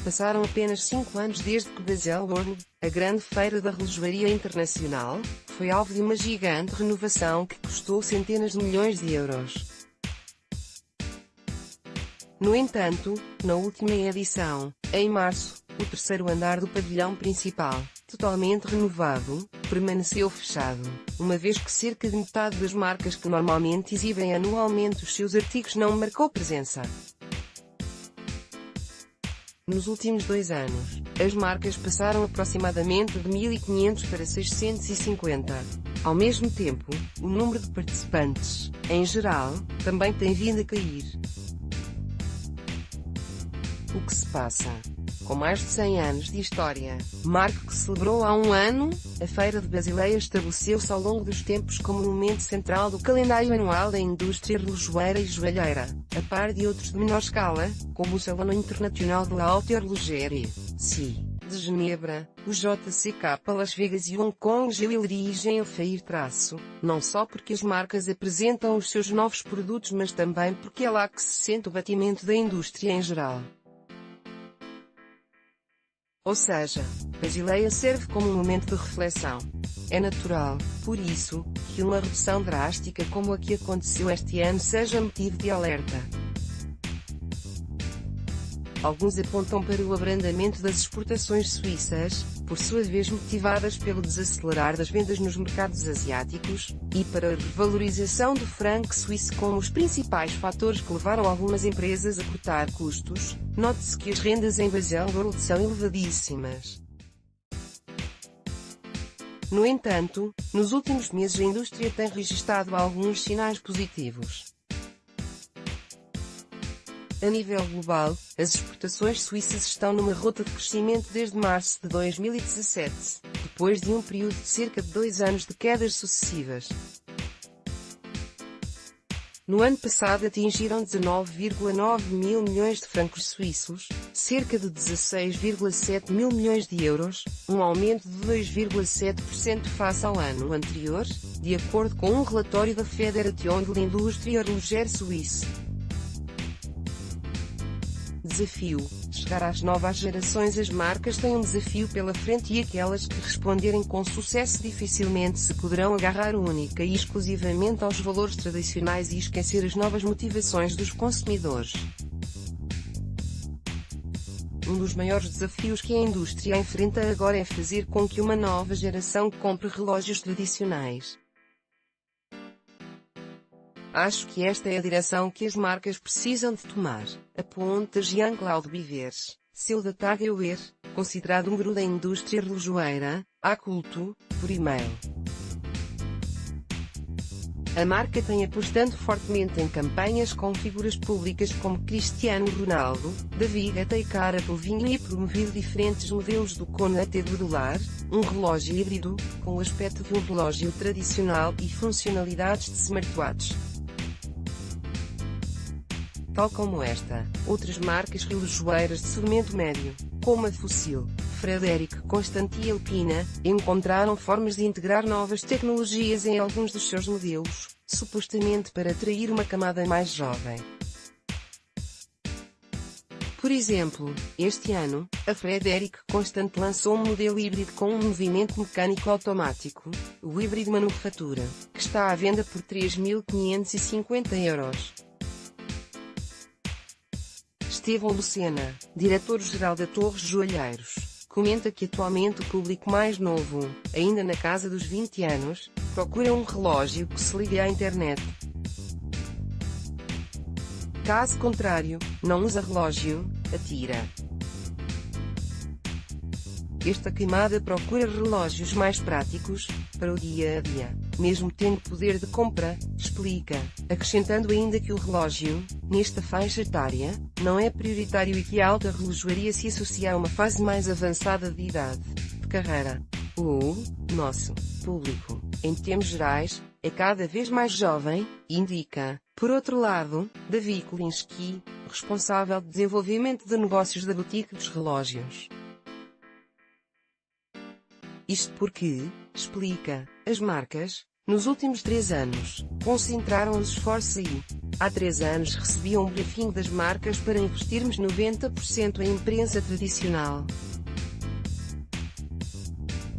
Passaram apenas 5 anos desde que Baselworld, a grande feira da relojoaria internacional, foi alvo de uma gigante renovação que custou centenas de milhões de euros. No entanto, na última edição, em março, o terceiro andar do pavilhão principal, totalmente renovado, permaneceu fechado, uma vez que cerca de metade das marcas que normalmente exibem anualmente os seus artigos não marcou presença. Nos últimos 2 anos, as marcas passaram aproximadamente de 1.500 para 650. Ao mesmo tempo, o número de participantes, em geral, também tem vindo a cair. O que se passa? Com mais de 100 anos de história, marca que celebrou há um ano, a Feira de Basileia estabeleceu-se ao longo dos tempos como um momento central do calendário anual da indústria relojoeira e joalheira, a par de outros de menor escala, como o Salão Internacional de la Haute Horlogerie, SI, de Genebra, o JCK Las Vegas e o Hong Kong Jewelry Fair. Não só porque as marcas apresentam os seus novos produtos, mas também porque é lá que se sente o batimento da indústria em geral. Ou seja, Basileia serve como um momento de reflexão. É natural, por isso, que uma redução drástica como a que aconteceu este ano seja motivo de alerta. Alguns apontam para o abrandamento das exportações suíças, por sua vez motivadas pelo desacelerar das vendas nos mercados asiáticos, e para a revalorização do franco suíço como os principais fatores que levaram algumas empresas a cortar custos. Note-se que as rendas em Baselworld são elevadíssimas. No entanto, nos últimos meses a indústria tem registrado alguns sinais positivos. A nível global, as exportações suíças estão numa rota de crescimento desde março de 2017, depois de um período de cerca de 2 anos de quedas sucessivas. No ano passado atingiram 19,9 mil milhões de francos suíços, cerca de 16,7 mil milhões de euros, um aumento de 2,7% face ao ano anterior, de acordo com um relatório da Fédération de l'Industrie Horlogère Suisse. Desafio: chegar às novas gerações. As marcas têm um desafio pela frente e aquelas que responderem com sucesso dificilmente se poderão agarrar única e exclusivamente aos valores tradicionais e esquecer as novas motivações dos consumidores. Um dos maiores desafios que a indústria enfrenta agora é fazer com que uma nova geração compre relógios tradicionais. Acho que esta é a direção que as marcas precisam de tomar, aponta Jean-Claude Bivers, CEO da TAG Heuer, considerado um guru da indústria relojoeira, à Culto, por e-mail. A marca tem apostado fortemente em campanhas com figuras públicas como Cristiano Ronaldo, David Guetta e Cara Delevingne e promovido diferentes modelos do Kona até do Dular, um relógio híbrido, com o aspecto de um relógio tradicional e funcionalidades de smartwatch. Tal como esta, outras marcas relojoeiras de segmento médio, como a Fossil, Frederic Constant e Alpina, encontraram formas de integrar novas tecnologias em alguns dos seus modelos, supostamente para atrair uma camada mais jovem. Por exemplo, este ano, a Frederic Constant lançou um modelo híbrido com um movimento mecânico automático, o híbrido manufatura, que está à venda por 3.550 euros. Estevão Lucena, diretor-geral da Torres Joalheiros, comenta que atualmente o público mais novo, ainda na casa dos 20 anos, procura um relógio que se ligue à internet. Caso contrário, não usa relógio, atira. Esta camada procura relógios mais práticos, para o dia a dia, mesmo tendo poder de compra, explica, acrescentando ainda que o relógio, nesta faixa etária, não é prioritário e que a alta relojoaria se associa a uma fase mais avançada de idade, de carreira. O nosso público, em termos gerais, é cada vez mais jovem, indica. Por outro lado, David Kulinski, responsável de desenvolvimento de negócios da boutique dos relógios. Isto porque, explica, as marcas, Nos últimos 3 anos, concentraram os esforços e, há 3 anos recebiam um briefing das marcas para investirmos 90% em imprensa tradicional.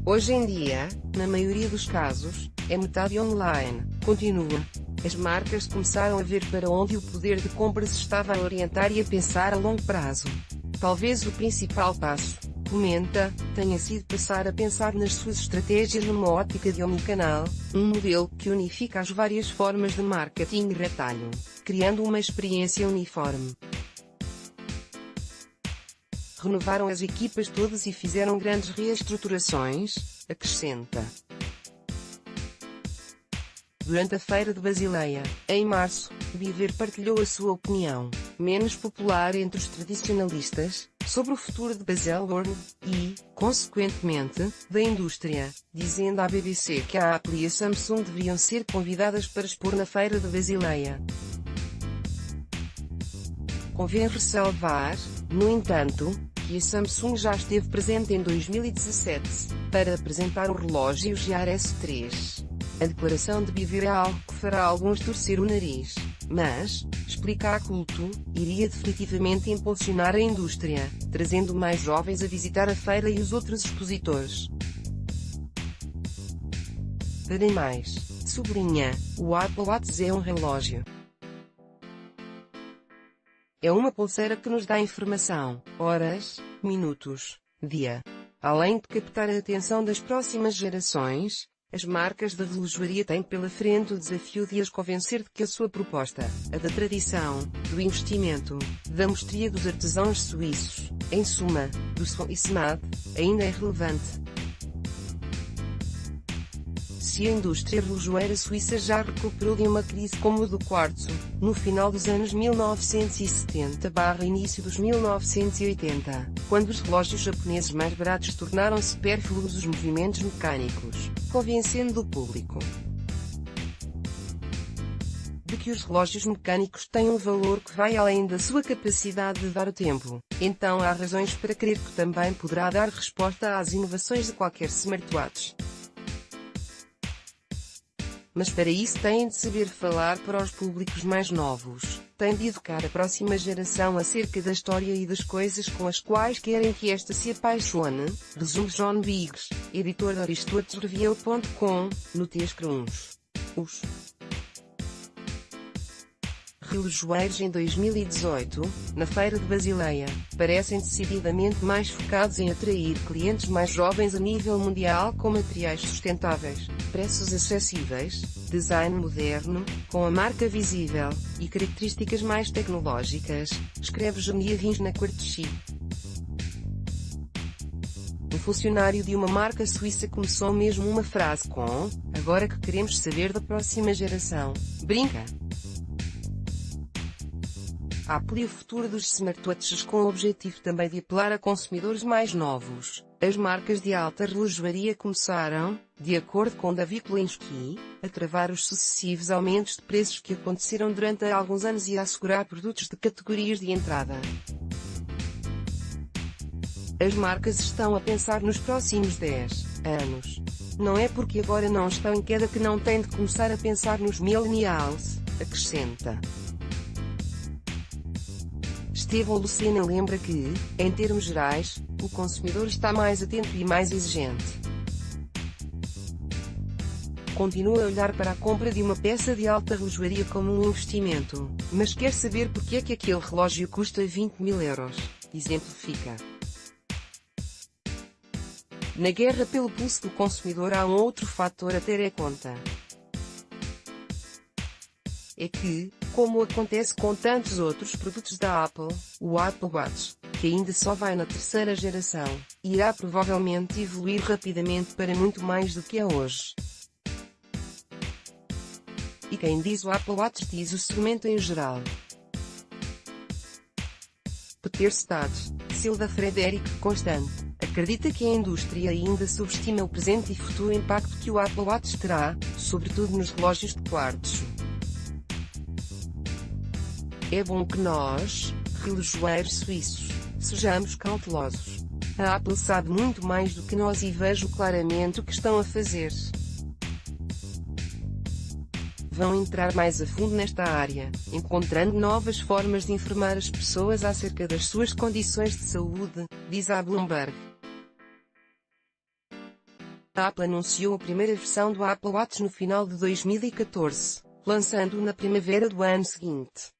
Hoje em dia, na maioria dos casos, é metade online. Continua. As marcas começaram a ver para onde o poder de compra se estava a orientar e a pensar a longo prazo. Talvez o principal passo, comenta, tenha sido passar a pensar nas suas estratégias numa ótica de omnicanal, um modelo que unifica as várias formas de marketing e retalho, criando uma experiência uniforme. Renovaram as equipas todas e fizeram grandes reestruturações, acrescenta. Durante a Feira de Basileia, em março, Biver partilhou a sua opinião, menos popular entre os tradicionalistas, sobre o futuro de Baselworld, e, consequentemente, da indústria, dizendo à BBC que a Apple e a Samsung deveriam ser convidadas para expor na Feira de Basileia. Convém ressalvar, no entanto, que a Samsung já esteve presente em 2017, para apresentar o relógio Gear S3. A declaração de Biver é algo que fará alguns torcer o nariz, mas, explica a Culto, iria definitivamente impulsionar a indústria, trazendo mais jovens a visitar a feira e os outros expositores. Para mais, sublinha, o Apple Watch é um relógio. É uma pulseira que nos dá informação, horas, minutos, dia. Além de captar a atenção das próximas gerações, as marcas de relojoaria têm pela frente o desafio de as convencer de que a sua proposta, a da tradição, do investimento, da mostria dos artesãos suíços, em suma, do som e SMAD, ainda é relevante. Se a indústria relojoeira suíça já recuperou de uma crise como a do quartzo, no final dos anos 1970/início dos 1980, quando os relógios japoneses mais baratos tornaram-se supérfluos os movimentos mecânicos, convencendo o público de que os relógios mecânicos têm um valor que vai além da sua capacidade de dar o tempo, então há razões para crer que também poderá dar resposta às inovações de qualquer smartwatch. Mas para isso têm de saber falar para os públicos mais novos, têm de educar a próxima geração acerca da história e das coisas com as quais querem que esta se apaixone, resume John Biggs, editor de aristotelesreview.com, no texto Os relojoeiros em 2018, na Feira de Basileia, parecem decididamente mais focados em atrair clientes mais jovens a nível mundial com materiais sustentáveis, preços acessíveis, design moderno, com a marca visível, e características mais tecnológicas, escreve Jania Rins na Quartzi. Um funcionário de uma marca suíça começou mesmo uma frase com: "Agora que queremos saber da próxima geração, brinca." A Apple e o futuro dos smartwatches com o objetivo também de apelar a consumidores mais novos. As marcas de alta relojoaria começaram, de acordo com David Polinsky, a travar os sucessivos aumentos de preços que aconteceram durante alguns anos e a assegurar produtos de categorias de entrada. As marcas estão a pensar nos próximos 10 anos. Não é porque agora não estão em queda que não têm de começar a pensar nos millennials, acrescenta. Estevão Lucena lembra que, em termos gerais, o consumidor está mais atento e mais exigente. Continua a olhar para a compra de uma peça de alta relojoaria como um investimento, mas quer saber porque é que aquele relógio custa 20.000 euros, exemplifica. Na guerra pelo pulso do consumidor há um outro fator a ter em conta. É que, como acontece com tantos outros produtos da Apple, o Apple Watch, que ainda só vai na terceira geração, irá provavelmente evoluir rapidamente para muito mais do que é hoje. E quem diz o Apple Watch diz o segmento em geral. Peter Stade, Silva Frederic Constant, acredita que a indústria ainda subestima o presente e futuro impacto que o Apple Watch terá, sobretudo nos relógios de quartzo. É bom que nós, relojoeiros suíços, sejamos cautelosos. A Apple sabe muito mais do que nós e vejo claramente o que estão a fazer. vão entrar mais a fundo nesta área, encontrando novas formas de informar as pessoas acerca das suas condições de saúde, diz a Bloomberg. A Apple anunciou a primeira versão do Apple Watch no final de 2014, lançando-o na primavera do ano seguinte.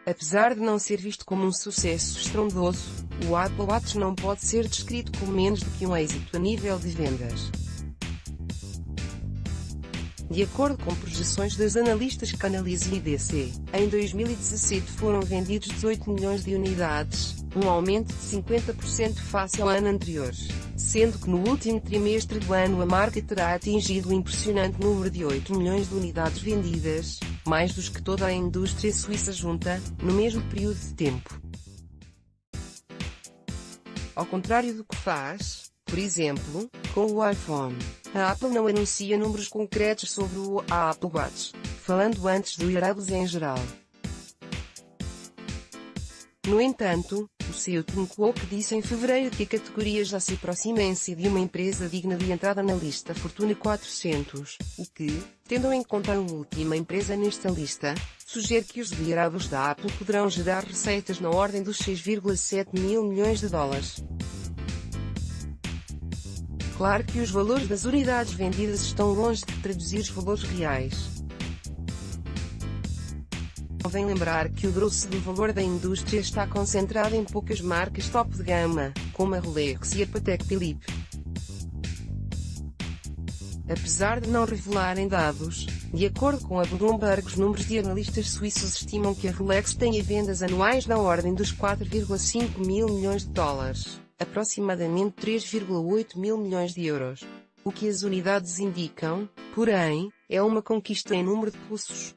Apesar de não ser visto como um sucesso estrondoso, o Apple Watch não pode ser descrito como menos do que um êxito a nível de vendas. De acordo com projeções das analistas Canalys e IDC, em 2017 foram vendidos 18 milhões de unidades, um aumento de 50% face ao ano anterior, sendo que no último trimestre do ano a marca terá atingido o impressionante número de 8 milhões de unidades vendidas, mais dos que toda a indústria suíça junta, no mesmo período de tempo. Ao contrário do que faz, por exemplo, com o iPhone, a Apple não anuncia números concretos sobre o Apple Watch, falando antes do wearables em geral. No entanto, o CEO Tim Cook disse em fevereiro que a categoria já se aproxima-se de uma empresa digna de entrada na lista Fortune 400, o que, tendo em conta a última empresa nesta lista, sugere que os wearables da Apple poderão gerar receitas na ordem dos 6,7 mil milhões de dólares. Claro que os valores das unidades vendidas estão longe de traduzir os valores reais. Convém lembrar que o grosso do valor da indústria está concentrado em poucas marcas top de gama, como a Rolex e a Patek Philippe. Apesar de não revelarem dados, de acordo com a Bloomberg, os números de analistas suíços estimam que a Rolex tenha vendas anuais na ordem dos 4,5 mil milhões de dólares, aproximadamente 3,8 mil milhões de euros. O que as unidades indicam, porém, é uma conquista em número de pulsos.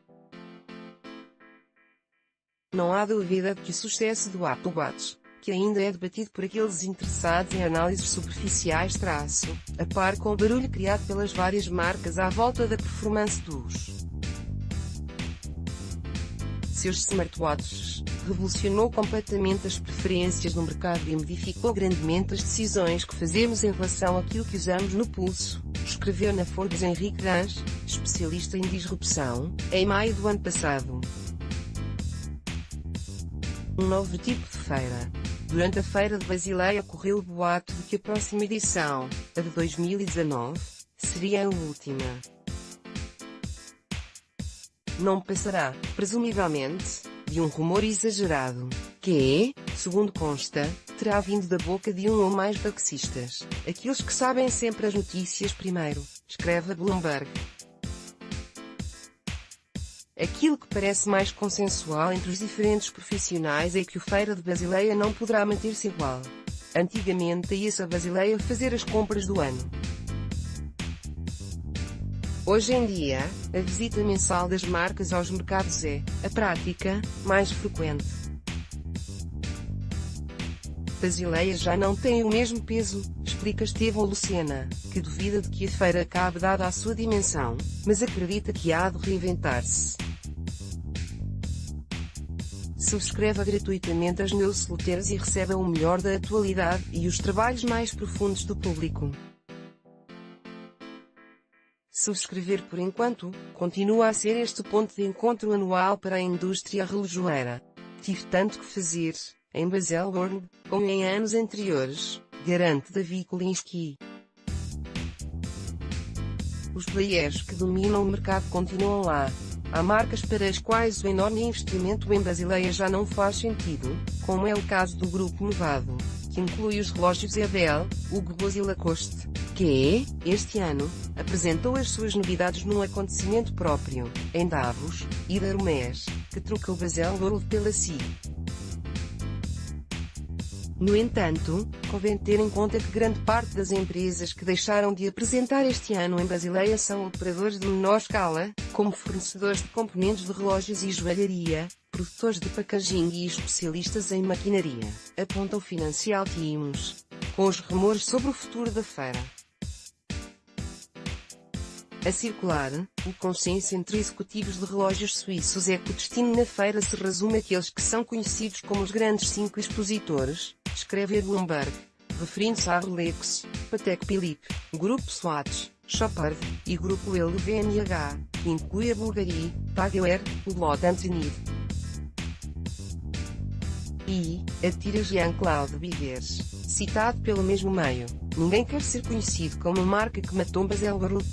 Não há dúvida de que o sucesso do Apple Watch, que ainda é debatido por aqueles interessados em análises superficiais, a par com o barulho criado pelas várias marcas à volta da performance dos seus smartwatches, revolucionou completamente as preferências no mercado e modificou grandemente as decisões que fazemos em relação àquilo que usamos no pulso, escreveu na Forbes Henrique Gans, especialista em disrupção, em maio do ano passado. Um novo tipo de feira. Durante a Feira de Basileia correu o boato de que a próxima edição, a de 2019, seria a última. Não passará, presumivelmente, de um rumor exagerado, que, segundo consta, terá vindo da boca de um ou mais taxistas, aqueles que sabem sempre as notícias primeiro, escreve a Bloomberg. Aquilo que parece mais consensual entre os diferentes profissionais é que o Feira de Basileia não poderá manter-se igual. Antigamente ia-se a Basileia fazer as compras do ano. Hoje em dia, a visita mensal das marcas aos mercados é, a prática, mais frequente. Basileia já não tem o mesmo peso, explica Estevão Lucena, que duvida de que a feira acabe dada a sua dimensão, mas acredita que há de reinventar-se. Subscreva gratuitamente as newsletters e receba o melhor da atualidade e os trabalhos mais profundos do público. Subscrever por enquanto, continua a ser este ponto de encontro anual para a indústria relojoeira. Tive tanto que fazer, em Baselworld, como em anos anteriores, garante David Kulinski. Os players que dominam o mercado continuam lá. Há marcas para as quais o enorme investimento em Basileia já não faz sentido, como é o caso do Grupo Movado, que inclui os relógios Edel, Hugo Boss e Lacoste, que, este ano, apresentou as suas novidades num acontecimento próprio, em Davos, e da Hermès, que trocou Baselworld pela Si. No entanto, convém ter em conta que grande parte das empresas que deixaram de apresentar este ano em Basileia são operadores de menor escala, como fornecedores de componentes de relógios e joalharia, produtores de packaging e especialistas em maquinaria, aponta o Financial Times, com os rumores sobre o futuro da feira a circular. O consenso entre executivos de relógios suíços é que o destino na feira se resume àqueles que são conhecidos como os grandes 5 expositores, escreve a Bloomberg, referindo-se à Rolex, Patek Philippe, Grupo Swatch, Choparv, e Grupo LVMH, que inclui a Bulgari, Paguer, o Lot Antonid e a tira Jean-Claude Biggers, citado pelo mesmo meio. Ninguém quer ser conhecido como a marca que matou Basil Baruch.